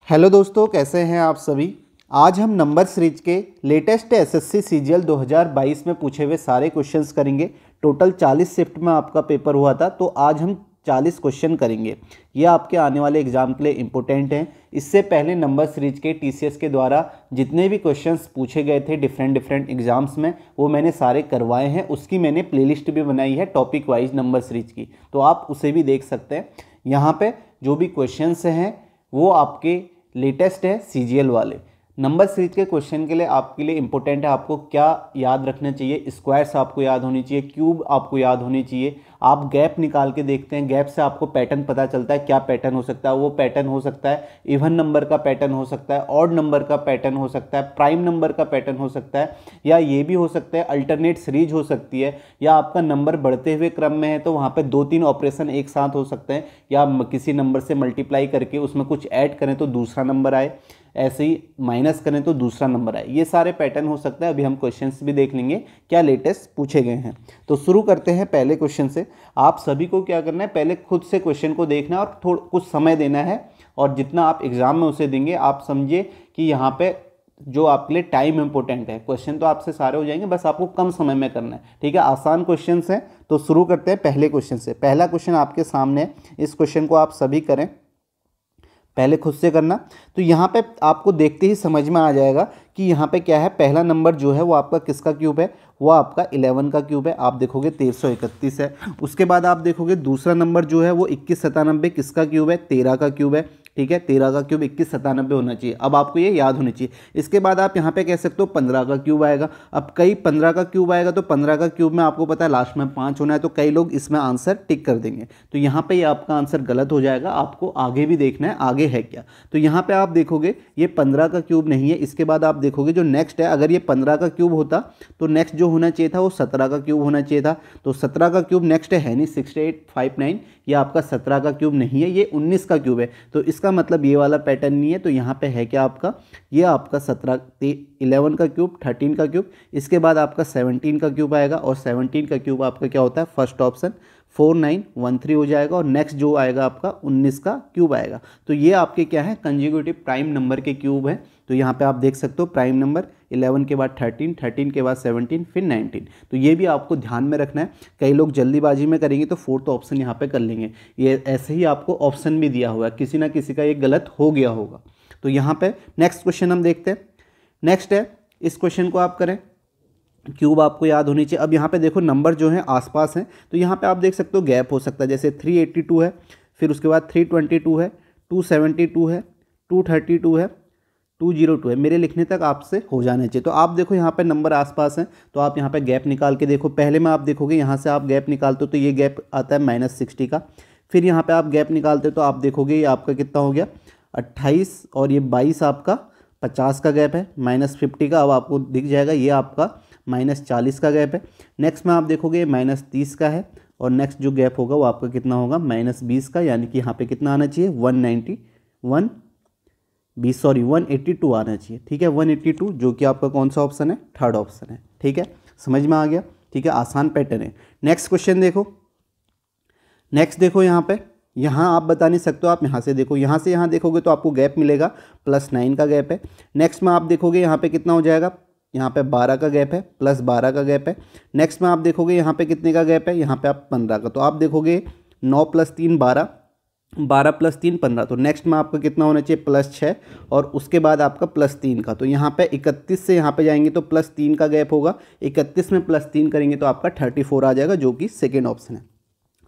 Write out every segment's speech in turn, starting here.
Hello दोस्तों, कैसे हैं आप सभी। आज हम नंबर सीरीज के लेटेस्ट एसएससी सीजीएल 2022 में पूछे हुए सारे क्वेश्चंस करेंगे। टोटल 40 शिफ्ट में आपका पेपर हुआ था, तो आज हम 40 क्वेश्चन करेंगे। ये आपके आने वाले एग्जाम के लिए इम्पोर्टेंट हैं। इससे पहले नंबर सीरीज के टीसीएस के द्वारा जितने भी क्वेश्चंस पूछे गए थे डिफरेंट एग्जाम्स में, वो मैंने सारे करवाए हैं। उसकी मैंने प्लेलिस्ट भी बनाई है टॉपिक वाइज नंबर सीरीज की, तो आप उसे भी देख सकते हैं। यहाँ पे जो भी क्वेश्चंस हैं वो आपके लेटेस्ट है सीजीएल वाले। नंबर सीरीज के क्वेश्चन के लिए आपके लिए इंपॉर्टेंट है आपको क्या याद रखना चाहिए। स्क्वायर्स आपको याद होनी चाहिए, क्यूब आपको याद होनी चाहिए। आप गैप निकाल के देखते हैं, गैप से आपको पैटर्न पता चलता है। क्या पैटर्न हो सकता है? वो पैटर्न हो सकता है इवन नंबर का पैटर्न हो सकता है, ऑड नंबर का पैटर्न हो सकता है, प्राइम नंबर का पैटर्न हो सकता है, या ये भी हो सकता है अल्टरनेट सीरीज हो सकती है, या आपका नंबर बढ़ते हुए क्रम में है तो वहाँ पे 2-3 ऑपरेशन एक साथ हो सकते हैं, या किसी नंबर से मल्टीप्लाई करके उसमें कुछ ऐड करें तो दूसरा नंबर आए, ऐसे ही माइनस करें तो दूसरा नंबर आए। ये सारे पैटर्न हो सकता है। अभी हम क्वेश्चंस भी देख लेंगे क्या लेटेस्ट पूछे गए हैं। तो शुरू करते हैं पहले क्वेश्चन से। आप सभी को क्या करना है, पहले खुद से क्वेश्चन को देखना है और कुछ समय देना है, और जितना आप एग्जाम में उसे देंगे आप समझिए कि यहाँ पे जो आपके लिए टाइम इंपॉर्टेंट है। क्वेश्चन तो आपसे सारे हो जाएंगे, बस आपको कम समय में करना है, ठीक है। आसान क्वेश्चन हैं, तो शुरू करते हैं पहले क्वेश्चन से। पहला क्वेश्चन आपके सामने है, इस क्वेश्चन को आप सभी करें, पहले खुद से करना। तो यहाँ पे आपको देखते ही समझ में आ जाएगा कि यहाँ पे क्या है। पहला नंबर जो है वो आपका किसका क्यूब है? वो आपका 11 का क्यूब है। आप देखोगे 1331 है। उसके बाद आप देखोगे दूसरा नंबर जो है वो 2197 किसका क्यूब है? 13 का क्यूब है, ठीक है। 13 का क्यूब 2197 होना चाहिए। अब आपको ये याद होनी चाहिए। इसके बाद आप यहाँ पे कह सकते हो 15 का क्यूब आएगा। अब कई 15 का क्यूब आएगा, तो 15 का क्यूब में आपको पता है लास्ट में 5 होना है, तो कई लोग इसमें आंसर टिक कर देंगे। तो यहाँ पे ये आपका आंसर गलत हो जाएगा। आपको आगे भी देखना है आगे है क्या। तो यहाँ पे आप देखोगे ये 15 का क्यूब नहीं है। इसके बाद आप देखोगे जो नेक्स्ट है, अगर ये 15 का क्यूब होता तो नेक्स्ट जो होना चाहिए था वो 17 का क्यूब होना चाहिए था। तो 17 का क्यूब नेक्स्ट है नहीं, 6859। ये आपका 17 का क्यूब नहीं है, ये 19 का क्यूब है। तो इसका मतलब ये वाला पैटर्न नहीं है। तो यहाँ पे है क्या आपका, ये आपका 11 का क्यूब, 13 का क्यूब। इसके बाद आपका 17 का क्यूब आएगा, और 17 का क्यूब आपका क्या होता है? फर्स्ट ऑप्शन 4913 हो जाएगा, और नेक्स्ट जो आएगा आपका 19 का क्यूब आएगा। तो ये आपके क्या है? कंजिक्यूटिव प्राइम नंबर के क्यूब है। तो यहाँ पे आप देख सकते हो प्राइम नंबर 11 के बाद 13, 13 के बाद 17, फिर 19। तो ये भी आपको ध्यान में रखना है। कई लोग जल्दीबाजी में करेंगे तो फोर्थ ऑप्शन यहाँ पे कर लेंगे। ये ऐसे ही आपको ऑप्शन भी दिया हुआ है, किसी ना किसी का ये गलत हो गया होगा। तो यहाँ पे नेक्स्ट क्वेश्चन हम देखते हैं। नेक्स्ट है, इस क्वेश्चन को आप करें। क्यूब आपको याद होनी चाहिए। अब यहाँ पे देखो नंबर जो है आसपास हैं, तो यहाँ पे आप देख सकते हो गैप हो सकता है। जैसे 382 है, फिर उसके बाद 322 है, 272 है, 232 है, 202 है। मेरे लिखने तक आपसे हो जाना चाहिए। तो आप देखो यहाँ पे नंबर आसपास हैं, तो आप यहाँ पे गैप निकाल के देखो। पहले में आप देखोगे यहाँ से आप गैप निकालते हो तो ये गैप आता है -60 का। फिर यहाँ पे आप गैप निकालते हो तो आप देखोगे ये आपका कितना हो गया? 28, और ये 22 आपका 50 का गैप है, -50 का। अब आपको दिख जाएगा ये आपका -40 का गैप है। नेक्स्ट में आप देखोगे ये -30 का है, और नेक्स्ट जो गैप होगा वो आपका कितना होगा? -20 का। यानी कि यहाँ पे कितना आना चाहिए? 182 आना चाहिए, ठीक है। 182, जो कि आपका कौन सा ऑप्शन है? थर्ड ऑप्शन है, ठीक है। समझ में आ गया, ठीक है। आसान पैटर्न है। नेक्स्ट क्वेश्चन देखो। नेक्स्ट देखो यहाँ पे, यहाँ आप बता नहीं सकते हो, आप यहाँ से देखो। यहाँ से यहाँ देखोगे तो आपको गैप मिलेगा +9 का गैप है। नेक्स्ट में आप देखोगे यहाँ पे कितना हो जाएगा? यहाँ पे 12 का गैप है, +12 का गैप है। नेक्स्ट में आप देखोगे यहाँ पे कितने का गैप है? यहाँ पे आप 15 का। तो आप देखोगे 9 + 3 12, 12 + 3 15। तो नेक्स्ट में आपका कितना होना चाहिए? +6, और उसके बाद आपका +3 का। तो यहाँ पे 31 से यहाँ पे जाएंगे तो +3 का गैप होगा। 31 में +3 करेंगे तो आपका 34 आ जाएगा, जो कि सेकेंड ऑप्शन है।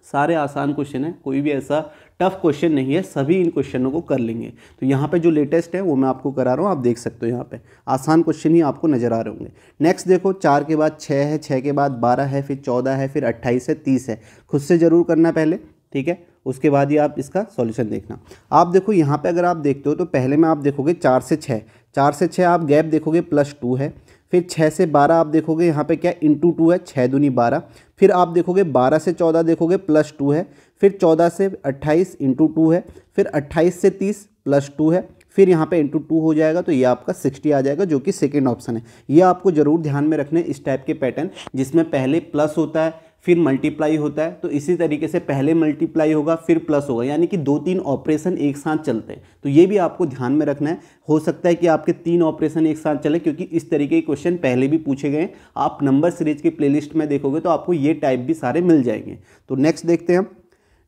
सारे आसान क्वेश्चन हैं, कोई भी ऐसा टफ क्वेश्चन नहीं है, सभी इन क्वेश्चनों को कर लेंगे। तो यहाँ पे जो लेटेस्ट है वो मैं आपको करा रहा हूँ, आप देख सकते हो। यहाँ पे आसान क्वेश्चन ही आपको नजर आ रहे होंगे। नेक्स्ट देखो, 4 के बाद 6 है, 6 के बाद 12 है, फिर 14 है, फिर 28 है, 30 है। खुद से ज़रूर करना पहले, ठीक है। उसके बाद ही आप इसका सॉल्यूशन देखना। आप देखो यहाँ पे अगर आप देखते हो तो पहले में आप देखोगे 4 से 6, 4 से 6 आप गैप देखोगे +2 है। फिर 6 से 12 आप देखोगे यहाँ पे क्या? ×2 है, 6 दूनी 12। फिर आप देखोगे 12 से 14 देखोगे +2 है। फिर 14 से 28 ×2 है। फिर 28 से 30 +2 है। फिर यहाँ पे ×2 हो जाएगा, तो ये आपका 60 आ जाएगा, जो कि सेकेंड ऑप्शन है। ये आपको जरूर ध्यान में रखना है, इस टाइप के पैटर्न जिसमें पहले प्लस होता है, फिर मल्टीप्लाई होता है, तो इसी तरीके से पहले मल्टीप्लाई होगा फिर प्लस होगा, यानी कि 2-3 ऑपरेशन एक साथ चलते हैं। तो ये भी आपको ध्यान में रखना है। हो सकता है कि आपके 3 ऑपरेशन एक साथ चले, क्योंकि इस तरीके के क्वेश्चन पहले भी पूछे गए। आप नंबर सीरीज की प्लेलिस्ट में देखोगे तो आपको ये टाइप भी सारे मिल जाएंगे। तो नेक्स्ट देखते हैं हम।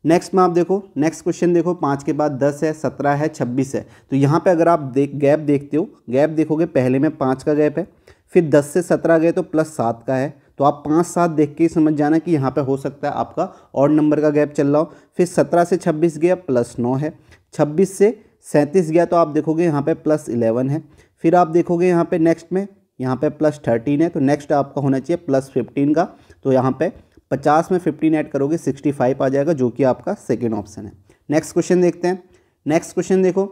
नेक्स्ट में आप देखो, नेक्स्ट क्वेश्चन देखो, 5 के बाद 10 है, 17 है, 26 है। तो यहाँ पे अगर आप गैप देखते हो, गैप देखोगे, पहले में 5 का गैप है, फिर 10 से 17 गए तो प्लस 7 का है। तो आप 5-7 देख के ही समझ जाना कि यहाँ पे हो सकता है आपका और नंबर का गैप चल रहा हो। फिर 17 से 26 गया प्लस 9 है, 26 से 37 गया तो आप देखोगे यहाँ पे प्लस 11 है। फिर आप देखोगे यहाँ पे नेक्स्ट में, यहाँ पे प्लस 13 है, तो नेक्स्ट आपका होना चाहिए प्लस 15 का। तो यहाँ पे 50 में 15 ऐड करोगे 65 आ जाएगा, जो कि आपका सेकेंड ऑप्शन है। नेक्स्ट क्वेश्चन देखते हैं। नेक्स्ट क्वेश्चन देखो,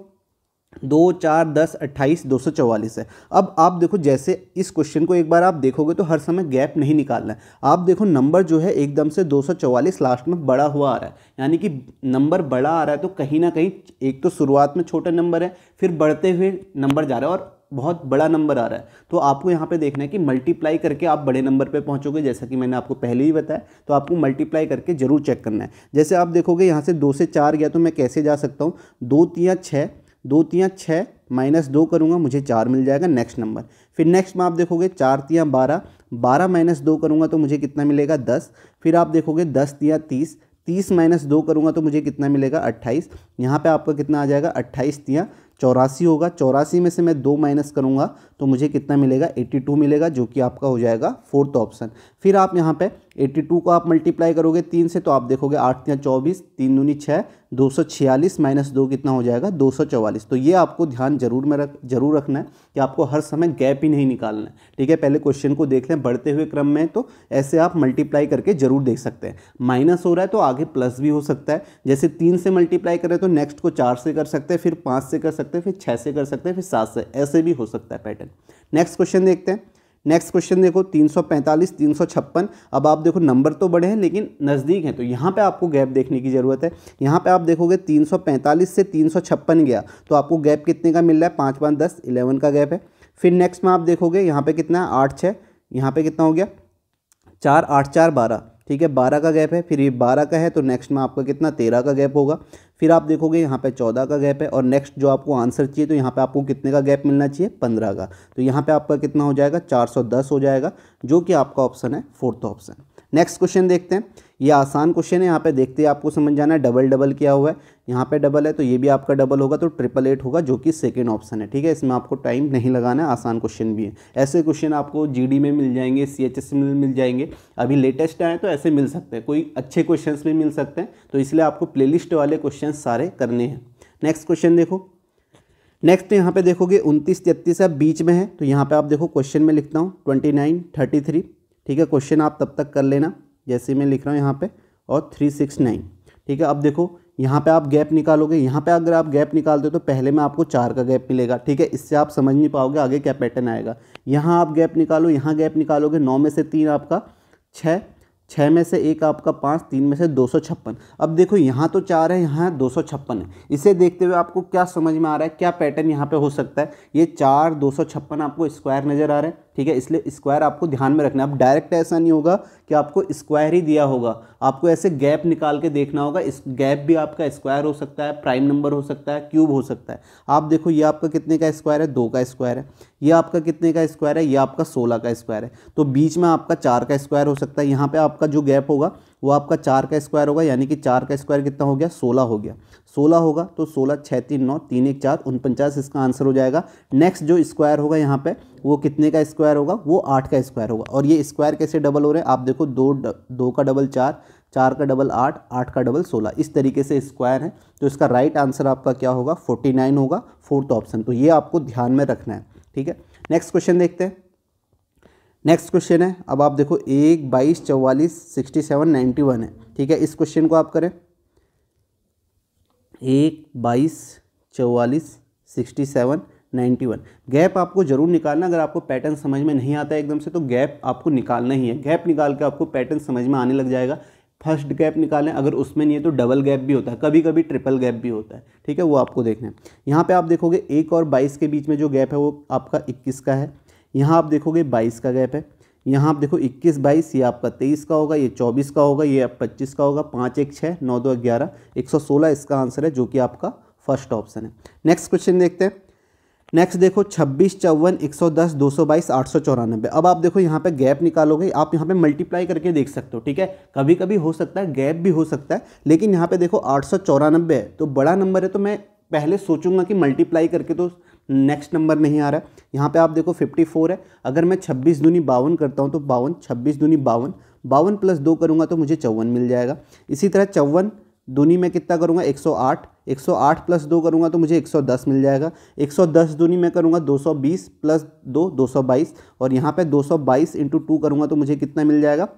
2, 4, 10, 28, 244 है। अब आप देखो, जैसे इस क्वेश्चन को एक बार आप देखोगे तो हर समय गैप नहीं निकालना है। आप देखो नंबर जो है एकदम से 244 लास्ट में बड़ा हुआ आ रहा है, यानी कि नंबर बड़ा आ रहा है, तो कहीं ना कहीं एक तो शुरुआत में छोटा नंबर है, फिर बढ़ते हुए नंबर जा रहा है और बहुत बड़ा नंबर आ रहा है। तो आपको यहाँ पे देखना है कि मल्टीप्लाई करके आप बड़े नंबर पे पहुँचोगे, जैसा कि मैंने आपको पहले ही बताया। तो आपको मल्टीप्लाई करके जरूर चेक करना है। जैसे आप देखोगे यहाँ से 2 से 4 गया तो मैं कैसे जा सकता हूँ, 2 3 6, 2 3 6 माइनस 2 करूँगा, मुझे 4 मिल जाएगा नेक्स्ट नंबर। फिर नेक्स्ट में आप देखोगे 4 3 12, 12 माइनस 2 करूँगा तो मुझे कितना मिलेगा 10। फिर आप देखोगे 10 3 30, 30 माइनस 2 करूँगा तो मुझे कितना मिलेगा 28। यहाँ पे आपका कितना आ जाएगा 28 3 84 होगा। 84 में से मैं 2 माइनस करूँगा तो मुझे कितना मिलेगा 82 मिलेगा, जो कि आपका हो जाएगा फोर्थ ऑप्शन। फिर आप यहाँ पे 82 को आप मल्टीप्लाई करोगे 3 से, तो आप देखोगे 8 या 24, 3 दूनी 6, 246 माइनस 2 कितना हो जाएगा 244। तो ये आपको ध्यान जरूर रखना है कि आपको हर समय गैप ही नहीं निकालना है। ठीक है, पहले क्वेश्चन को देख लें बढ़ते हुए क्रम में, तो ऐसे आप मल्टीप्लाई करके जरूर देख सकते हैं। माइनस हो रहा है तो आगे प्लस भी हो सकता है। जैसे 3 से मल्टीप्लाई करें तो नेक्स्ट को 4 से कर सकते हैं, फिर 5 से कर सकते हैं, फिर 6 से कर सकते हैं, फिर 7 से, ऐसे भी हो सकता है पैटर्न। नेक्स्ट क्वेश्चन देखते हैं। नेक्स्ट क्वेश्चन देखो, 345, 356। अब आप देखो नंबर तो बड़े हैं लेकिन नज़दीक हैं, तो यहाँ पे आपको गैप देखने की ज़रूरत है। यहाँ पे आप देखोगे 345 से 356 गया तो आपको गैप कितने का मिल रहा है, 5 5 10 11 का गैप है। फिर नेक्स्ट में आप देखोगे यहाँ पे कितना है 8 6, यहाँ पे कितना हो गया 4 8 4 12। ठीक है, 12 का गैप है। फिर ये 12 का है तो नेक्स्ट में आपका कितना 13 का गैप होगा। फिर आप देखोगे यहाँ पे 14 का गैप है, और नेक्स्ट जो आपको आंसर चाहिए तो यहाँ पे आपको कितने का गैप मिलना चाहिए 15 का। तो यहाँ पे आपका कितना हो जाएगा 410 हो जाएगा, जो कि आपका ऑप्शन है फोर्थ ऑप्शन। नेक्स्ट क्वेश्चन देखते हैं। ये आसान क्वेश्चन है, यहाँ पे देखते हैं आपको समझ जाना है। डबल डबल क्या हुआ है, यहाँ पे डबल है तो ये भी आपका डबल होगा, तो 888 होगा, जो कि सेकंड ऑप्शन है। ठीक है, इसमें आपको टाइम नहीं लगाना है, आसान क्वेश्चन भी है। ऐसे क्वेश्चन आपको जीडी में मिल जाएंगे, CHS में मिल जाएंगे, अभी लेटेस्ट आए तो ऐसे मिल सकते हैं, कोई अच्छे क्वेश्चन भी मिल सकते हैं। तो इसलिए आपको प्लेलिस्ट वाले क्वेश्चन सारे करने हैं। नेक्स्ट क्वेश्चन देखो। नेक्स्ट यहाँ पे देखोगे 29 33 अब बीच में है, तो यहाँ पे आप देखो क्वेश्चन में लिखता हूँ 29 33। ठीक है, क्वेश्चन आप तब तक कर लेना जैसे मैं लिख रहा हूँ यहाँ पे, और 369। ठीक है, अब देखो यहाँ पे आप गैप निकालोगे। यहाँ पे अगर आप गैप निकालते हो तो पहले में आपको 4 का गैप मिलेगा। ठीक है, इससे आप समझ नहीं पाओगे आगे क्या पैटर्न आएगा। यहाँ आप गैप निकालो, यहाँ गैप निकालोगे, 9 में से 3 आपका 6, 6 में से 1 आपका 5, 3 में से 256। अब देखो यहाँ तो 4 है, यहाँ 256 है। इसे देखते हुए आपको क्या समझ में आ रहा है, क्या पैटर्न यहाँ पे हो सकता है। ये 4 256 आपको स्क्वायर नज़र आ रहा है। ठीक है, इसलिए स्क्वायर आपको ध्यान में रखना है। अब डायरेक्ट ऐसा नहीं होगा कि आपको स्क्वायर ही दिया होगा, आपको ऐसे गैप निकाल के देखना होगा। इस गैप भी आपका स्क्वायर हो सकता है, प्राइम नंबर हो सकता है, क्यूब हो सकता है। आप देखो ये आपका कितने का स्क्वायर है, 2 का स्क्वायर है। ये आपका कितने का स्क्वायर है, ये आपका 16 का स्क्वायर है। तो बीच में आपका 4 का स्क्वायर हो सकता है। यहाँ पे आपका जो गैप होगा वो आपका 4 का स्क्वायर होगा, यानी कि 4 का स्क्वायर कितना हो गया 16 हो गया। 16 होगा तो 16 6 3 9 3 1 4 49 इसका आंसर हो जाएगा। नेक्स्ट जो स्क्वायर होगा यहाँ पे वो कितने का स्क्वायर होगा, वो 8 का स्क्वायर होगा। और ये स्क्वायर कैसे डबल हो रहे हैं, आप देखो 2 का डबल 4, 4 का डबल 8, 8 का डबल 16, इस तरीके से स्क्वायर है। तो इसका राइट आंसर आपका क्या होगा 49 होगा, फोर्थ ऑप्शन। तो ये आपको ध्यान में रखना है। ठीक है, नेक्स्ट क्वेश्चन देखते हैं। नेक्स्ट क्वेश्चन है, अब आप देखो 1 22 44 67 91 है। ठीक है, इस क्वेश्चन को आप करें 1 22 44 67 91। गैप आपको जरूर निकालना। अगर आपको पैटर्न समझ में नहीं आता है एकदम से तो गैप आपको निकालना ही है। गैप निकाल के आपको पैटर्न समझ में आने लग जाएगा। फर्स्ट गैप निकालें, अगर उसमें नहीं है तो डबल गैप भी होता है, कभी कभी ट्रिपल गैप भी होता है। ठीक है, वो आपको देखना है। यहाँ पे आप देखोगे 1 और 22 के बीच में जो गैप है वो आपका 21 का है। यहाँ आप देखोगे 22 का गैप है। यहाँ आप देखो 21 22 ये आपका 23 का होगा, ये 24 का होगा, ये 25 का होगा, 5 1 6 9 2 11 116 इसका आंसर है, जो कि आपका फर्स्ट ऑप्शन है। नेक्स्ट क्वेश्चन देखते हैं। नेक्स्ट देखो 26 54 110 222 894। अब आप देखो यहाँ पे गैप निकालोगे, आप यहाँ पे मल्टीप्लाई करके देख सकते हो, ठीक है। कभी कभी हो सकता है गैप भी हो सकता है, लेकिन यहाँ पे देखो 894 है तो बड़ा नंबर है, तो मैं पहले सोचूंगा कि मल्टीप्लाई करके, तो नेक्स्ट नंबर नहीं आ रहा है। यहाँ पे आप देखो 54 है, अगर मैं 26 दूनी 52 करता हूँ तो 52, 26 दूनी 52, 52 प्लस 2 करूँगा तो मुझे 54 मिल जाएगा। इसी तरह 54 दूनी में कितना करूँगा 108, 108 प्लस 2 करूँगा तो मुझे 110 मिल जाएगा। 110 दूनी में करूँगा 220 प्लस 2 222, और यहाँ पे 222 इंटू 2 करूँगा तो मुझे कितना मिल जाएगा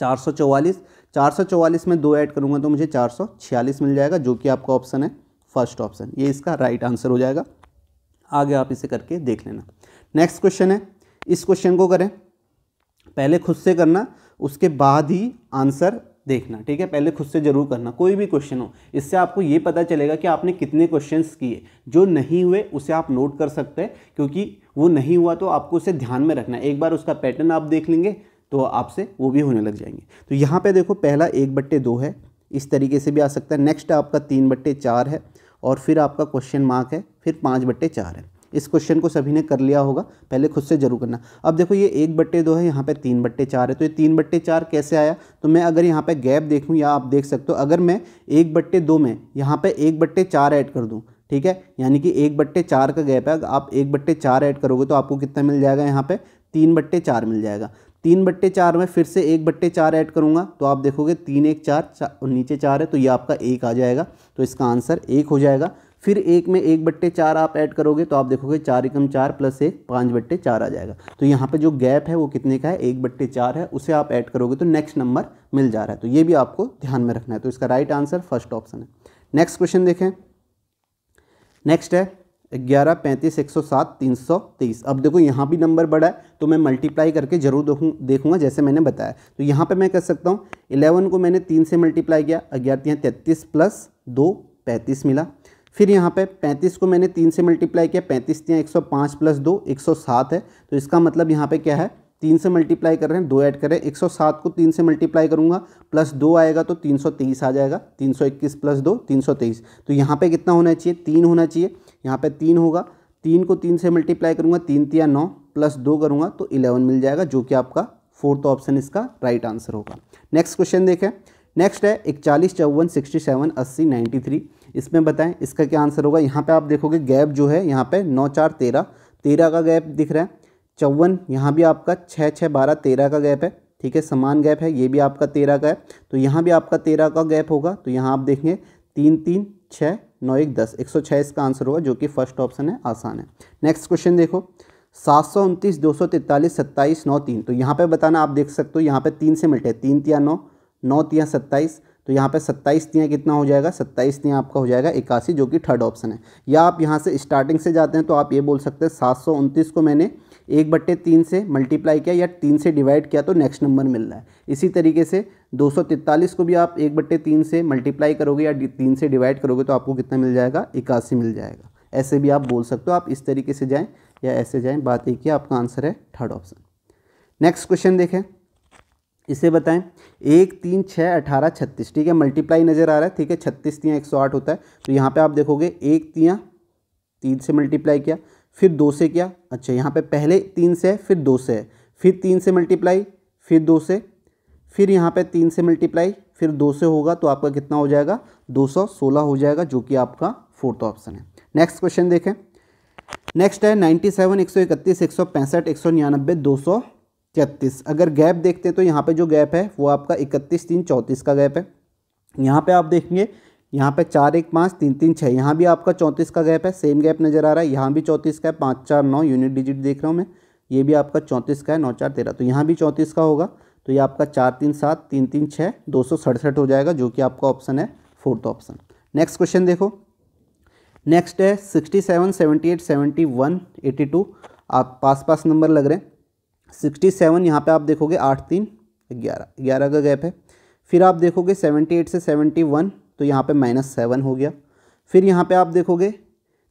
444। 444 में 2 ऐड करूँगा तो मुझे 446 मिल जाएगा, जो कि आपका ऑप्शन है फर्स्ट ऑप्शन, ये इसका राइट आंसर हो जाएगा। आगे आप इसे करके देख लेना। नेक्स्ट क्वेश्चन है, इस क्वेश्चन को करें, पहले खुद से करना उसके बाद ही आंसर देखना, ठीक है। पहले खुद से जरूर करना, कोई भी क्वेश्चन हो, इससे आपको ये पता चलेगा कि आपने कितने क्वेश्चंस किए। जो नहीं हुए उसे आप नोट कर सकते हैं, क्योंकि वो नहीं हुआ तो आपको उसे ध्यान में रखना है। एक बार उसका पैटर्न आप देख लेंगे तो आपसे वो भी होने लग जाएंगे। तो यहाँ पे देखो पहला 1/2 है, इस तरीके से भी आ सकता है। नेक्स्ट आपका 3/4 है, और फिर आपका क्वेश्चन मार्क है, फिर 5/4 है। इस क्वेश्चन को सभी ने कर लिया होगा, पहले खुद से जरूर करना। अब देखो ये 1/2 है, यहाँ पे 3/4 है, तो ये 3/4 कैसे आया, तो मैं अगर यहाँ पे गैप देखूँ, या आप देख सकते हो अगर मैं 1/2 में यहाँ पे 1/4 ऐड कर दूँ, ठीक है, यानी कि 1/4 का गैप है, आप 1/4 ऐड करोगे तो आपको कितना मिल जाएगा, यहाँ पे 3/4 मिल जाएगा। 3/4 में फिर से 1/4 ऐड करूँगा तो आप देखोगे 3 1 4 और नीचे 4 है, तो ये आपका 1 आ जाएगा, तो इसका आंसर 1 हो जाएगा। फिर 1 में 1/4 आप ऐड करोगे तो आप देखोगे 4 एकम 4 प्लस 1 5/4 आ जाएगा। तो यहाँ पे जो गैप है वो कितने का है, 1/4 है, उसे आप ऐड करोगे तो नेक्स्ट नंबर मिल जा रहा है। तो ये भी आपको ध्यान में रखना है, तो इसका राइट आंसर फर्स्ट ऑप्शन है। नेक्स्ट क्वेश्चन देखें। नेक्स्ट है 11 35 107 323। अब देखो यहाँ भी नंबर बड़ा है, तो मैं मल्टीप्लाई करके जरूर देखूंगा जैसे मैंने बताया। तो यहाँ पे मैं कर सकता हूँ 11 को मैंने 3 से मल्टीप्लाई किया, 11 33 प्लस 2 35 मिला। फिर यहाँ पे 35 को मैंने 3 से मल्टीप्लाई किया, 35 105 प्लस 2 107 है, तो इसका मतलब यहाँ पे क्या है 3 से मल्टीप्लाई कर रहे हैं, 2 ऐड कर रहे हैं। 107 को 3 से मल्टीप्लाई करूँगा प्लस 2 आएगा तो 323 आ जाएगा, 321 प्लस 2 323। तो यहाँ पे कितना होना चाहिए, 3 होना चाहिए, यहाँ पे 3 होगा। 3 को 3 से मल्टीप्लाई करूँगा, 3 3 9 प्लस 2 करूँगा तो 11 मिल जाएगा, जो कि आपका फोर्थ ऑप्शन इसका राइट आंसर होगा। नेक्स्ट क्वेश्चन देखें। नेक्स्ट है 41 54 67 80 93। इसमें बताएं इसका क्या आंसर होगा। यहाँ पे आप देखोगे गैप जो है यहाँ पे 9 4 13 13 का गैप दिख रहा है। 54 यहाँ भी आपका 6 6 12 13 का गैप है, ठीक है, समान गैप है। ये भी आपका 13 का है, तो यहाँ भी आपका 13 का गैप होगा। तो यहाँ आप देखेंगे 3 3 6 9 1 10 106 इसका आंसर होगा, जो कि फर्स्ट ऑप्शन है, आसान है। नेक्स्ट क्वेश्चन देखो 729 243 27 9 3। तो यहाँ पे बताना, आप देख सकते हो यहाँ पे 3 से मिलते हैं, 3 3 9 9 3 27, तो यहाँ पे 27 3 कितना हो जाएगा, 27 3 आपका हो जाएगा 81, जो कि थर्ड ऑप्शन है। या आप यहाँ से स्टार्टिंग से जाते हैं तो आप ये बोल सकते हैं 729 को मैंने 1/3 से मल्टीप्लाई किया या 3 से डिवाइड किया तो नेक्स्ट नंबर मिल रहा है। इसी तरीके से 243 को भी आप 1/3 से मल्टीप्लाई करोगे या 3 से डिवाइड करोगे तो आपको कितना मिल जाएगा, 81 मिल जाएगा। ऐसे भी आप बोल सकते हो, आप इस तरीके से जाएँ या ऐसे जाएँ, बात एक ही, आपका आंसर है थर्ड ऑप्शन। नेक्स्ट क्वेश्चन देखें, इसे बताएं 1 3 6 18 36, ठीक है, मल्टीप्लाई नज़र आ रहा है, ठीक है, 36 3 108 होता है। तो यहाँ पे आप देखोगे 1 3 से मल्टीप्लाई किया, फिर 2 से किया, अच्छा यहाँ पे पहले 3 से है, फिर 2 से है, फिर 3 से मल्टीप्लाई, फिर 2 से, फिर यहाँ पे 3 से मल्टीप्लाई, फिर 2 से होगा तो आपका कितना हो जाएगा, 216 हो जाएगा, जो कि आपका फोर्थ ऑप्शन है। नेक्स्ट क्वेश्चन देखें। नेक्स्ट है 97 131 165 199 233। अगर गैप देखते हैं तो यहाँ पे जो गैप है वो आपका 31 3 34 का गैप है। यहाँ पे आप देखेंगे यहाँ पे 4 1 5 3 3 6, यहाँ भी आपका 34 का गैप है, सेम गैप नज़र आ रहा है। यहाँ भी 34 का है, 5 4 9 यूनिट डिजिट देख रहा हूँ मैं, ये भी आपका 34 का है, 9 4 13, तो यहाँ भी 34 का होगा। तो ये आपका 4 3 7 3 3 6 267 हो जाएगा, जो कि आपका ऑप्शन है फोर्थ ऑप्शन। नेक्स्ट क्वेश्चन देखो। नेक्स्ट है 67 78 71 82। आप पास नंबर लग रहे हैं। 67 यहाँ पे आप देखोगे 8 3 11 का गैप है। फिर आप देखोगे 78 से 71, तो यहाँ पे -7 हो गया। फिर यहाँ पे आप देखोगे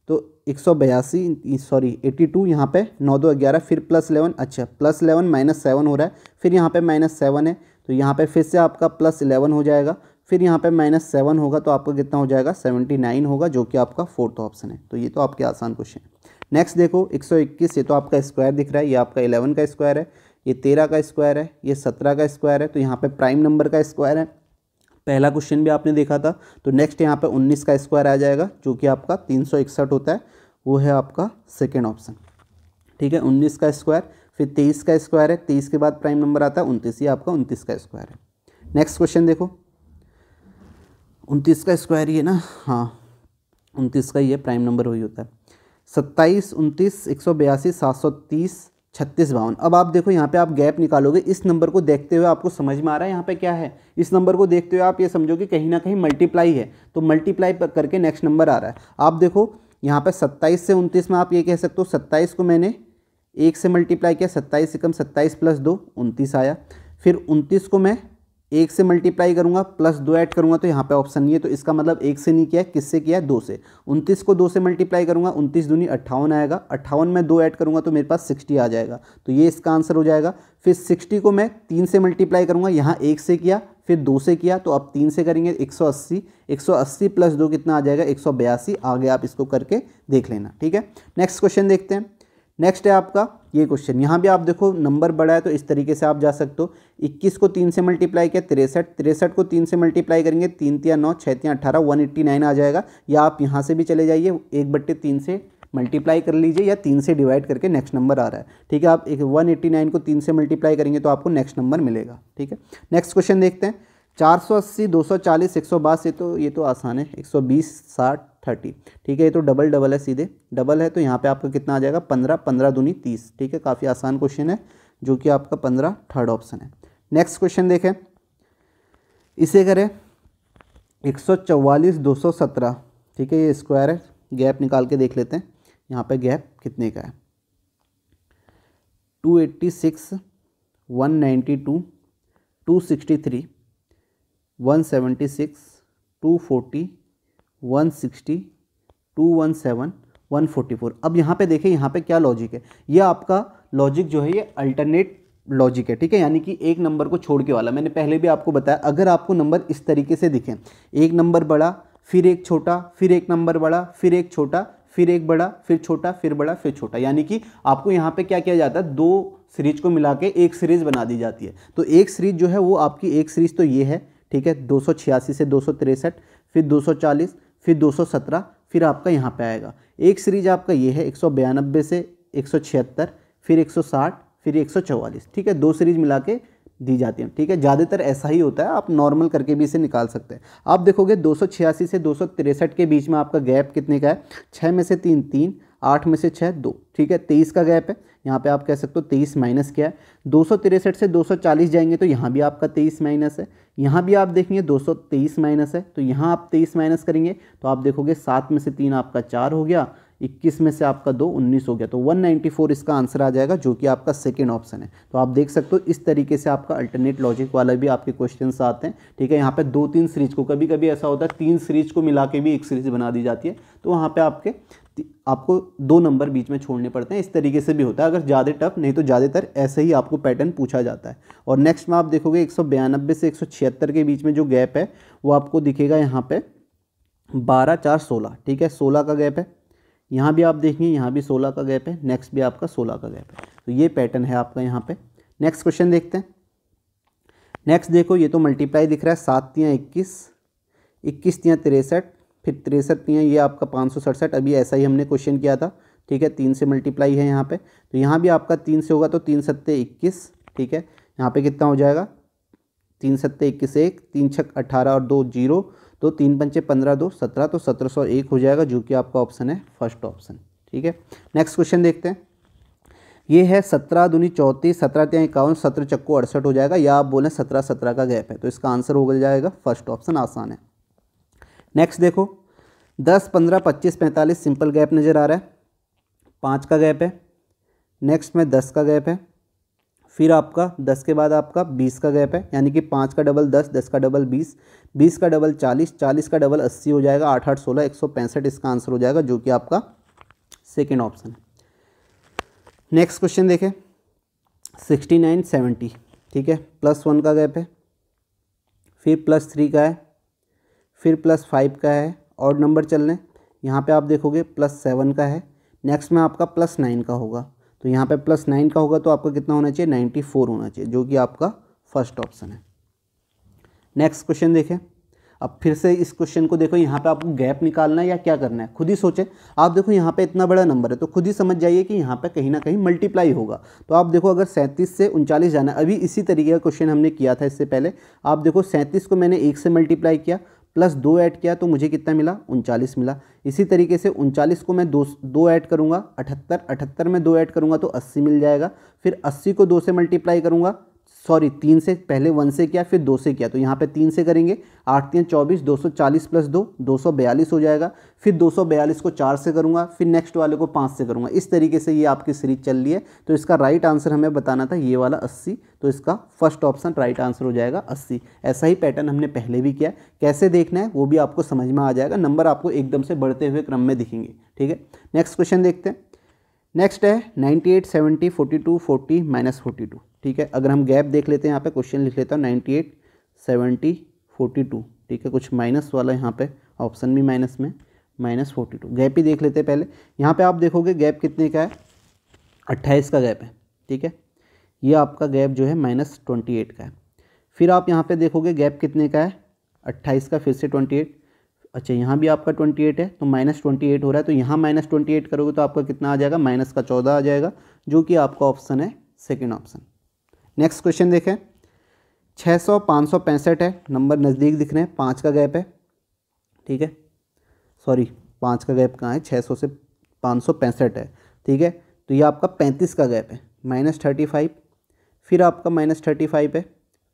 तो 182 सॉरी 82 यहाँ पे 9 2 11 फिर +11, अच्छा +11 -7 हो रहा है, फिर यहाँ पे -7 है तो यहाँ पे फिर से आपका +11 हो जाएगा, फिर यहाँ पे -7 होगा तो आपका कितना हो जाएगा 79 होगा, जो कि आपका फोर्थ ऑप्शन है। तो ये तो आपके आसान क्वेश्चन है। नेक्स्ट देखो 121, ये तो आपका स्क्वायर दिख रहा है, ये आपका 11 का स्क्वायर है, ये 13 का स्क्वायर है, ये 17 का स्क्वायर है, तो यहाँ पे प्राइम नंबर का स्क्वायर है। पहला क्वेश्चन भी आपने देखा था। तो नेक्स्ट यहाँ पे 19 का स्क्वायर आ जाएगा, जो कि आपका 361 होता है, वो है आपका सेकेंड ऑप्शन। ठीक है, 19 का स्क्वायर, फिर 23 का स्क्वायर है, 23 के बाद प्राइम नंबर आता है 29, ये आपका 29 का स्क्वायर है। नेक्स्ट क्वेश्चन देखो 29 का स्क्वायर ये ना, हाँ 29 का ये प्राइम नंबर वही होता है। 27 29 182 730 36 52। अब आप देखो यहाँ पे आप गैप निकालोगे, इस नंबर को देखते हुए आपको समझ में आ रहा है यहाँ पे क्या है, इस नंबर को देखते हुए आप ये समझो कि कहीं ना कहीं मल्टीप्लाई है, तो मल्टीप्लाई करके नेक्स्ट नंबर आ रहा है। आप देखो यहाँ पे 27 से 29 में आप ये कह सकते हो 27 को मैंने 1 से मल्टीप्लाई किया, 27 से कम 27 + 2 29 आया, फिर 29 को मैं 1 से मल्टीप्लाई करूँगा +2 ऐड करूँगा तो यहाँ पे ऑप्शन नहीं है, तो इसका मतलब 1 से नहीं किया है, किससे किया है 2 से। 29 को 2 से मल्टीप्लाई करूँगा, 29 दूनी 58 आएगा, 58 में 2 ऐड करूँगा तो मेरे पास 60 आ जाएगा, तो ये इसका आंसर हो जाएगा। फिर 60 को मैं 3 से मल्टीप्लाई करूँगा, यहाँ 1 से किया फिर 2 से किया, तो अब 3 से करेंगे 180, 180 + 2 कितना आ जाएगा 182। आगे आप इसको करके देख लेना। ठीक है, नेक्स्ट क्वेश्चन देखते हैं। नेक्स्ट है आपका ये क्वेश्चन, यहाँ भी आप देखो नंबर बड़ा है तो इस तरीके से आप जा सकते हो। 21 को 3 से मल्टीप्लाई किया 63, 63 को 3 से मल्टीप्लाई करेंगे 3 × 9 6 × 18 189 आ जाएगा, या आप यहाँ से भी चले जाइए 1/3 से मल्टीप्लाई कर लीजिए, या 3 से डिवाइड करके नेक्स्ट नंबर आ रहा है। ठीक है, आप 189 को 3 से मल्टीप्लाई करेंगे तो आपको नेक्स्ट नंबर मिलेगा। ठीक है, नेक्स्ट क्वेश्चन देखते हैं। 480 240 162, ये तो आसान है, 120 60 30। ठीक है, ये तो डबल है, सीधे डबल है, तो यहाँ पे आपका कितना आ जाएगा 15, 15 दूनी 30। ठीक है, काफ़ी आसान क्वेश्चन है, जो कि आपका 15 थर्ड ऑप्शन है। नेक्स्ट क्वेश्चन देखें, इसे करें 144 217। ठीक है, ये स्क्वायर है, गैप निकाल के देख लेते हैं यहाँ पे गैप कितने का है। 286 192 263 176 240 160 217 144। अब यहाँ पे देखें, यहाँ पे क्या लॉजिक है, ये आपका लॉजिक जो है ये अल्टरनेट लॉजिक है। ठीक है, यानी कि एक नंबर को छोड़ के वाला। मैंने पहले भी आपको बताया, अगर आपको नंबर इस तरीके से दिखें, एक नंबर बड़ा फिर एक छोटा, फिर एक नंबर बड़ा फिर एक छोटा, फिर एक बड़ा फिर छोटा फिर बड़ा फिर छोटा, यानी कि आपको यहाँ पे क्या किया जाता है, दो सीरीज को मिला के एक सीरीज बना दी जाती है। तो एक सीरीज जो है वो आपकी एक सीरीज तो ये है। ठीक है, 286 से 263, फिर 240, फिर 217, फिर आपका यहाँ पे आएगा एक सीरीज आपका ये है 192 से 176, फिर 160, फिर 144। ठीक है, दो सीरीज मिला के दी जाती है। ठीक है, ज़्यादातर ऐसा ही होता है, आप नॉर्मल करके भी इसे निकाल सकते हैं। आप देखोगे 286 से 263 के बीच में आपका गैप कितने का है, 6 में से 3 3, 8 में से 6 2। ठीक है, 23 का गैप है, यहाँ पे आप कह सकते हो 23 माइनस क्या है। 263 से 240 जाएंगे तो यहाँ भी आपका 23 माइनस है, यहाँ भी आप देखेंगे 223 माइनस है, तो यहाँ आप 23 माइनस करेंगे तो आप देखोगे 7 में से 3 आपका 4 हो गया, 21 में से आपका 2 19 हो गया, तो 194 इसका आंसर आ जाएगा, जो कि आपका सेकेंड ऑप्शन है। तो आप देख सकते हो इस तरीके से आपका अल्टरनेट लॉजिक वाला भी आपके क्वेश्चंस आते हैं। ठीक है, यहाँ पे 2-3 सीरीज को, कभी कभी ऐसा होता है 3 सीरीज को मिला के भी एक सीरीज बना दी जाती है, तो वहाँ पे आपको 2 नंबर बीच में छोड़ने पड़ते हैं। इस तरीके से भी होता है, अगर ज़्यादा टफ नहीं तो ज़्यादातर ऐसे ही आपको पैटर्न पूछा जाता है। और नेक्स्ट में आप देखोगे 192 से 176 के बीच में जो गैप है वो आपको दिखेगा यहाँ पे 12 4 16। ठीक है, 16 का गैप है, यहाँ भी आप देखेंगे यहाँ भी 16 का गैप है, नेक्स्ट भी आपका 16 का गैप है, तो ये पैटर्न है आपका यहाँ पे। नेक्स्ट क्वेश्चन देखते हैं। नेक्स्ट देखो, ये तो मल्टीप्लाई दिख रहा है, 7 × 21, 21 × 63, फिर 63 × ये आपका 567। अभी ऐसा ही हमने क्वेश्चन किया था। ठीक है, 3 से मल्टीप्लाई है यहाँ पे, तो यहाँ भी आपका 3 से होगा, तो 3 7 21। ठीक है, यहाँ पे कितना हो जाएगा, 3 7 21 1, 3 6 18 और 2 0, तो 3 5 15 2 17, तो 1701 हो जाएगा, जो कि आपका ऑप्शन है फर्स्ट ऑप्शन। ठीक है, नेक्स्ट क्वेश्चन देखते हैं। ये है 17 दूनी 34, 17 × 51, 17 चक्को 68 हो जाएगा, या आप बोलें 17 17 का गैप है, तो इसका आंसर हो जाएगा फर्स्ट ऑप्शन, आसान है। नेक्स्ट देखो 10 15 25 45 सिंपल गैप नज़र आ रहा है, 5 का गैप है। नेक्स्ट में 10 का गैप है, फिर आपका 10 के बाद आपका 20 का गैप है, यानी कि 5 का डबल 10, 10 का डबल 20, 20 का डबल 40, 40 का डबल 80 हो जाएगा, 8 8 16 165 इसका आंसर हो जाएगा, जो कि आपका सेकेंड ऑप्शन। नेक्स्ट क्वेश्चन देखें 69 70, ठीक है, +1 का गैप है, फिर +3 का है, फिर +5 का है, और नंबर चल रहे हैं। यहाँ पे आप देखोगे +7 का है, नेक्स्ट में आपका +9 का होगा, तो यहाँ पे +9 का होगा तो आपका कितना होना चाहिए 94 होना चाहिए, जो कि आपका फर्स्ट ऑप्शन है। नेक्स्ट क्वेश्चन देखें, अब फिर से इस क्वेश्चन को देखो, यहाँ पे आपको गैप निकालना है या क्या करना है खुद ही सोचें। आप देखो यहाँ पे इतना बड़ा नंबर है तो खुद ही समझ जाइए कि यहाँ पे कहीं ना कहीं मल्टीप्लाई होगा। तो आप देखो अगर 37 से 39 जाना है, अभी इसी तरीके का क्वेश्चन हमने किया था इससे पहले। आप देखो 37 को मैंने 1 से मल्टीप्लाई किया, +2 ऐड किया तो मुझे कितना मिला 39 मिला। इसी तरीके से 39 को मैं दो ऐड करूँगा 78, 78 में 2 ऐड करूँगा तो 80 मिल जाएगा। फिर 80 को 2 से मल्टीप्लाई करूँगा, सॉरी 3 से, पहले 1 से किया फिर 2 से किया, तो यहाँ पे 3 से करेंगे, 8 3 24, 240 + 2 242 हो जाएगा। फिर 242 को 4 से करूँगा, फिर नेक्स्ट वाले को 5 से करूँगा। इस तरीके से ये आपकी सीरीज चल रही है। तो इसका राइट आंसर हमें बताना था ये वाला 80, तो इसका फर्स्ट ऑप्शन राइट आंसर हो जाएगा 80। ऐसा ही पैटर्न हमने पहले भी किया, कैसे देखना है वो भी आपको समझ में आ जाएगा, नंबर आपको एकदम से बढ़ते हुए क्रम में दिखेंगे, ठीक है। नेक्स्ट क्वेश्चन देखते हैं। नेक्स्ट है 98 70 42 40 -42, ठीक है। अगर हम गैप देख लेते हैं, यहाँ पे क्वेश्चन लिख लेता हूँ 98 70 42, ठीक है, कुछ माइनस वाला यहाँ पे ऑप्शन भी माइनस में, -42 गैप ही देख लेते हैं पहले। यहाँ पे आप देखोगे गैप कितने का है 28 का गैप है, ठीक है, ये आपका गैप जो है -28 का है। फिर आप यहाँ पे देखोगे गैप कितने का है 28 का, फिर से 28, अच्छा यहाँ भी आपका 28 है तो -28 हो रहा है, तो यहाँ -28 करोगे तो आपका कितना आ जाएगा -14 आ जाएगा, जो कि आपका ऑप्शन है सेकेंड ऑप्शन। नेक्स्ट क्वेश्चन देखें 600 565 है, नंबर नज़दीक दिख रहे हैं, 5 का गैप है, ठीक है, सॉरी 5 का गैप कहाँ है, 600 से 565 है, ठीक है। तो ये आपका 35 का गैप है, -35, फिर आपका -35 है,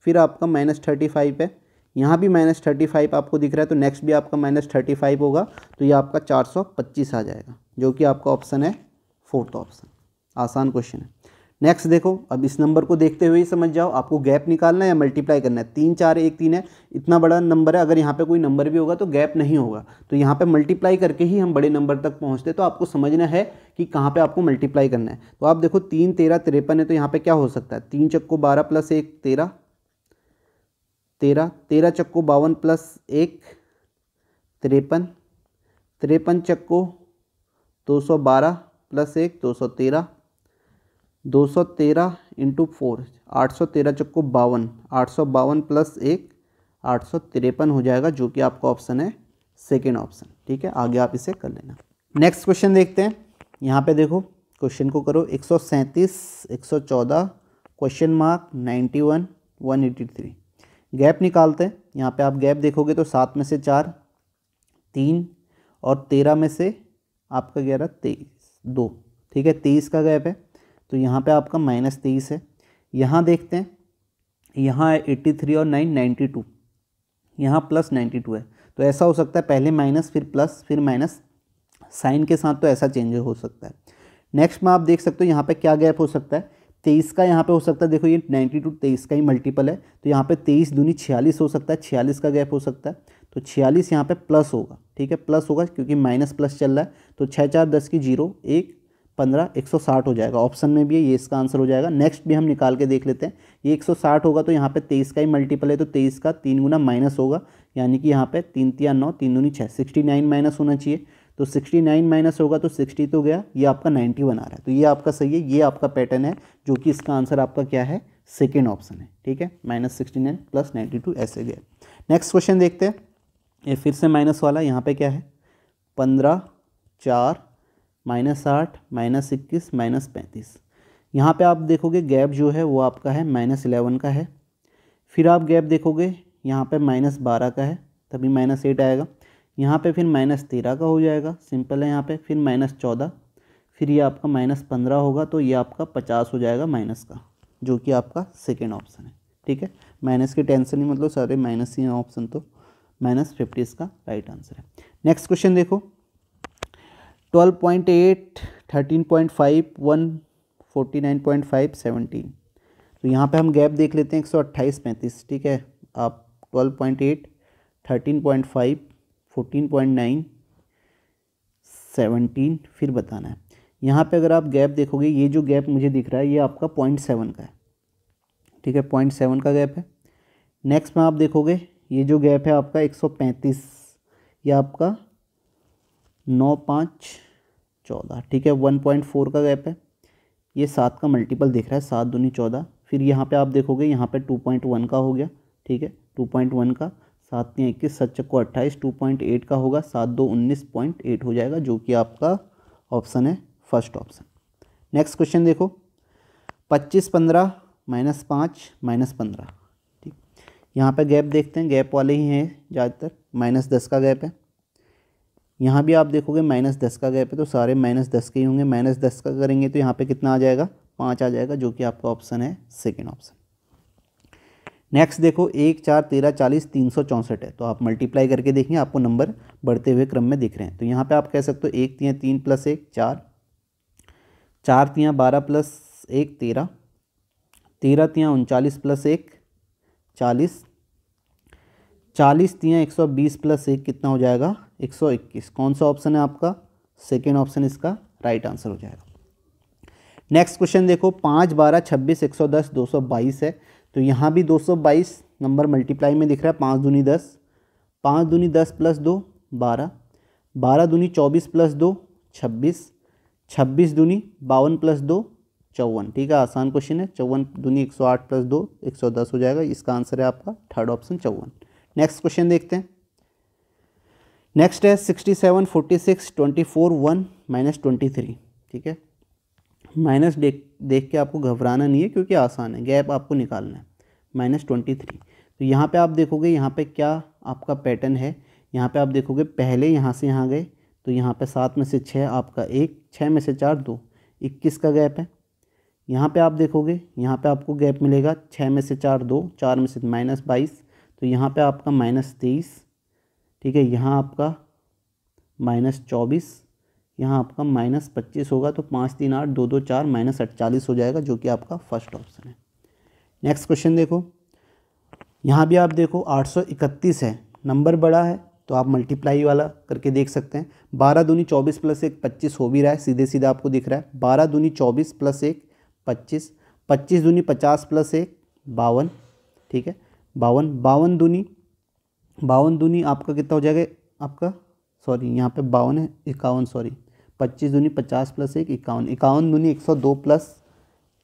फिर आपका -35 है, यहाँ भी -35 आपको दिख रहा है, तो नेक्स्ट भी आपका -35 होगा, तो ये आपका 425 आ जाएगा, जो कि आपका ऑप्शन है फोर्थ ऑप्शन। आसान क्वेश्चन है। नेक्स्ट देखो, अब इस नंबर को देखते हुए ही समझ जाओ आपको गैप निकालना है या मल्टीप्लाई करना है। 3 4 1 3 है, इतना बड़ा नंबर है, अगर यहाँ पे कोई नंबर भी होगा तो गैप नहीं होगा, तो यहाँ पे मल्टीप्लाई करके ही हम बड़े नंबर तक पहुँचते, तो आपको समझना है कि कहाँ पे आपको मल्टीप्लाई करना है। तो आप देखो 3 13 53 है, तो यहाँ पे क्या हो सकता है 3 चक्को 12 + 1 13, 13 13 चक्को 52 + 1 53, 53 चक्को 212 + 1 213, 213 × 4 813 चक्को 52, 852 + 1 853 हो जाएगा, जो कि आपका ऑप्शन है सेकेंड ऑप्शन, ठीक है। आगे आप इसे कर लेना। नेक्स्ट क्वेश्चन देखते हैं। यहाँ पे देखो क्वेश्चन को करो 137 114 91 183, गैप निकालते हैं। यहाँ पे आप गैप देखोगे तो 7 में से 4 3 और 13 में से आपका 11 23 2, ठीक है, 23 का गैप है, तो यहाँ पे आपका -23 है। यहाँ देखते हैं, यहाँ है 83 और 9 92, यहाँ +92 है, तो ऐसा हो सकता है पहले माइनस फिर प्लस फिर माइनस, साइन के साथ तो ऐसा चेंज हो सकता है। नेक्स्ट में आप देख सकते हो यहाँ पे क्या गैप हो सकता है, 23 का यहाँ पे हो सकता है, देखो ये 92 23 का ही मल्टीपल है, तो यहाँ पे 23 दूनी 46 हो सकता है, 46 का गैप हो सकता है, तो 46 यहाँ पे प्लस होगा, ठीक है, प्लस होगा क्योंकि माइनस प्लस चल रहा है, तो 6 4 10 की 0 1 15 160 हो जाएगा, ऑप्शन में भी है, ये इसका आंसर हो जाएगा। नेक्स्ट भी हम निकाल के देख लेते हैं, ये 160 होगा तो यहाँ पे 23 का ही मल्टीपल है, तो 23 का 3 गुना माइनस होगा, यानी कि यहाँ पे 3 3 9 3 दूनी 6 69 माइनस होना चाहिए, तो 69 माइनस होगा तो 60 तो गया, ये आपका 91 आ रहा है, तो ये आपका सही है, ये आपका पैटर्न है, जो कि इसका आंसर आपका क्या है सेकेंड ऑप्शन है, ठीक है, -69 + 92 ऐसे गया। नेक्स्ट क्वेश्चन देखते हैं, ये फिर से माइनस वाला, यहाँ पे क्या है 15 4 -8 -21 -35, यहाँ पे आप देखोगे गैप जो है वो आपका है -11 का है, फिर आप गैप देखोगे यहाँ पे -12 का है, तभी -8 आएगा, यहाँ पे फिर -13 का हो जाएगा, सिंपल है यहाँ पे, फिर -14, फिर ये आपका -15 होगा, तो ये आपका 50 हो जाएगा माइनस का, जो कि आपका सेकेंड ऑप्शन है, ठीक है। माइनस की टेंशन ही, मतलब सारे माइनस ही हैं ऑप्शन, तो -50 इसका राइट आंसर है। नेक्स्ट क्वेश्चन देखो 12.8 13.5 149.5 17, तो यहाँ पे हम गैप देख लेते हैं 128 35, ठीक है, आप 12.8 13.5 14.9 17 फिर बताना है। यहाँ पे अगर आप गैप देखोगे, ये जो गैप मुझे दिख रहा है ये आपका 0.7 का है, ठीक है, 0.7 का गैप है। नेक्स्ट में आप देखोगे ये जो गैप है आपका 135, ये आपका 9, 5, 14, ठीक है, 1.4 का गैप है। ये 7 का मल्टीपल दिख रहा है, 7 दूनी 14। फिर यहाँ पे आप देखोगे यहाँ पे 2.1 का हो गया, ठीक है, 2.1 का, 7 3 21, 7 चक्को 28, 2.8 का होगा, 7 2 19.8 हो जाएगा, जो कि आपका ऑप्शन है फर्स्ट ऑप्शन। नेक्स्ट क्वेश्चन देखो, 25 15 -5 -15, ठीक, यहाँ पे गैप देखते हैं, गैप वाले ही हैं ज़्यादातर, -10 का गैप है। यहाँ भी आप देखोगे -10 का गैप है, तो सारे -10 के ही होंगे। -10 का करेंगे तो यहाँ पे कितना आ जाएगा, 5 आ जाएगा, जो कि आपका ऑप्शन है सेकेंड ऑप्शन। नेक्स्ट देखो, 1 4 13 40 364 है, तो आप मल्टीप्लाई करके देखेंगे आपको नंबर बढ़ते हुए क्रम में दिख रहे हैं। तो यहाँ पे आप कह सकते हो 1 3 3 + 1 4, 4 3 12 + 1 13, 13 3 39 + 1 40, 40 3 120 + 1 कितना हो जाएगा, 121। कौन सा ऑप्शन है आपका, सेकेंड ऑप्शन इसका राइट आंसर हो जाएगा। नेक्स्ट क्वेश्चन देखो, 5 12 26 110 222 है, तो यहाँ भी 222 नंबर मल्टीप्लाई में दिख रहा है, 5 दूनी 10, 5 दूनी 10 + 2 12, 12 दूनी 24 + 2 26, 26 दूनी 52 + 2 54, ठीक है, आसान क्वेश्चन है। 54 दूनी 108 + 2 110 हो जाएगा, इसका आंसर है आपका थर्ड ऑप्शन 54। नेक्स्ट क्वेश्चन देखते हैं। नेक्स्ट है 67 46 24 1 -23, ठीक है, माइनस देख के आपको घबराना नहीं है क्योंकि आसान है, गैप आपको निकालना है, -23। तो यहाँ पे आप देखोगे यहाँ पे क्या आपका पैटर्न है, यहाँ पे आप देखोगे पहले यहाँ से यहाँ गए, तो यहाँ पे 7 में से 6 आपका 1, 6 में से 4 2, 21 का गैप है। यहाँ पे आप देखोगे यहाँ पे आपको गैप मिलेगा 6 में से 4 2, 4 में से -22, तो यहाँ पे आपका -23, ठीक है, यहाँ आपका -24, यहाँ आपका -25 होगा, तो 5 3 8 2 2 4 -48 हो जाएगा, जो कि आपका फर्स्ट ऑप्शन है। नेक्स्ट क्वेश्चन देखो, यहाँ भी आप देखो 831 है, नंबर बड़ा है तो आप मल्टीप्लाई वाला करके देख सकते हैं। 12 दूनी 24 + 1 25 हो भी रहा है, सीधे सीधा आपको दिख रहा है। 12 दूनी 24 + 1 25, 25 दूनी 50 + 1 52, ठीक है, 52, 52 दूनी आपका कितना हो जाएगा, आपका सॉरी यहाँ पे 52 है, 51, सॉरी, 25 दूनी 50 + 1 51, 51 दूनी 102 +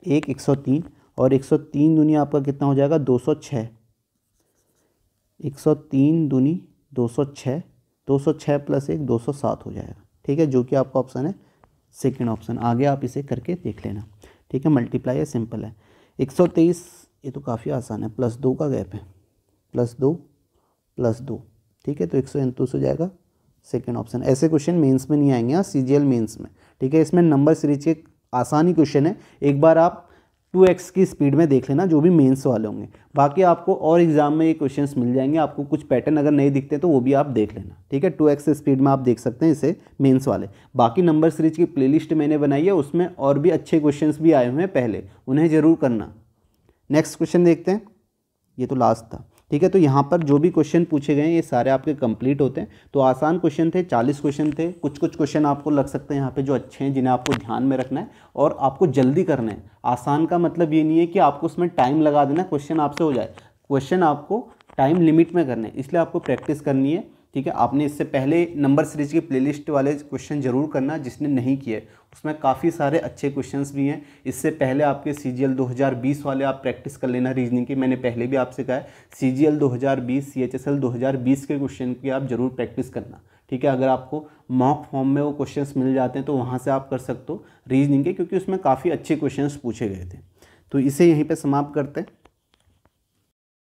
1 103, और 103 दूनी आपका कितना हो जाएगा, 206, 103 दूनी 206, 206 + 1 207 हो जाएगा, ठीक है, जो कि आपका ऑप्शन है सेकंड ऑप्शन। आगे आप इसे करके देख लेना, ठीक है, मल्टीप्लाई है, सिंपल है। 123, ये तो काफ़ी आसान है, +2 का गैप है, +2 + 2, ठीक है, तो 129 हो जाएगा, सेकेंड ऑप्शन। ऐसे क्वेश्चन मेंस में नहीं आएंगे, सीजीएल मेंस में, ठीक है, इसमें नंबर सीरीज के आसानी क्वेश्चन है, एक बार आप 2x की स्पीड में देख लेना जो भी मेंस वाले होंगे, बाकी आपको और एग्जाम में ये क्वेश्चंस मिल जाएंगे। आपको कुछ पैटर्न अगर नहीं दिखते तो वो भी आप देख लेना, ठीक है, 2x स्पीड में आप देख सकते हैं इसे मेंस वाले। बाकी नंबर सीरीज की प्लेलिस्ट मैंने बनाई है, उसमें और भी अच्छे क्वेश्चंस भी आए हुए हैं पहले, उन्हें ज़रूर करना। नेक्स्ट क्वेश्चन देखते हैं, ये तो लास्ट था, ठीक है, तो यहाँ पर जो भी क्वेश्चन पूछे गए हैं ये सारे आपके कंप्लीट होते हैं। तो आसान क्वेश्चन थे, 40 क्वेश्चन थे, कुछ क्वेश्चन आपको लग सकते हैं यहाँ पे जो अच्छे हैं, जिन्हें आपको ध्यान में रखना है और आपको जल्दी करना है। आसान का मतलब ये नहीं है कि आपको उसमें टाइम लगा देना, क्वेश्चन आपसे हो जाए, क्वेश्चन आपको टाइम लिमिट में करना है, इसलिए आपको प्रैक्टिस करनी है, ठीक है। आपने इससे पहले नंबर सीरीज की प्लेलिस्ट वाले क्वेश्चन जरूर करना, जिसने नहीं किए उसमें काफ़ी सारे अच्छे क्वेश्चंस भी हैं। इससे पहले आपके सीजीएल 2020 वाले आप प्रैक्टिस कर लेना रीजनिंग की, मैंने पहले भी आपसे कहा है सीजीएल 2020 सीएचएसएल 2020 के क्वेश्चन की आप जरूर प्रैक्टिस करना, ठीक है। अगर आपको मॉक फॉर्म में वो क्वेश्चंस मिल जाते हैं तो वहाँ से आप कर सकते हो रीजनिंग के, क्योंकि उसमें काफ़ी अच्छे क्वेश्चंस पूछे गए थे। तो इसे यहीं पर समाप्त करते हैं।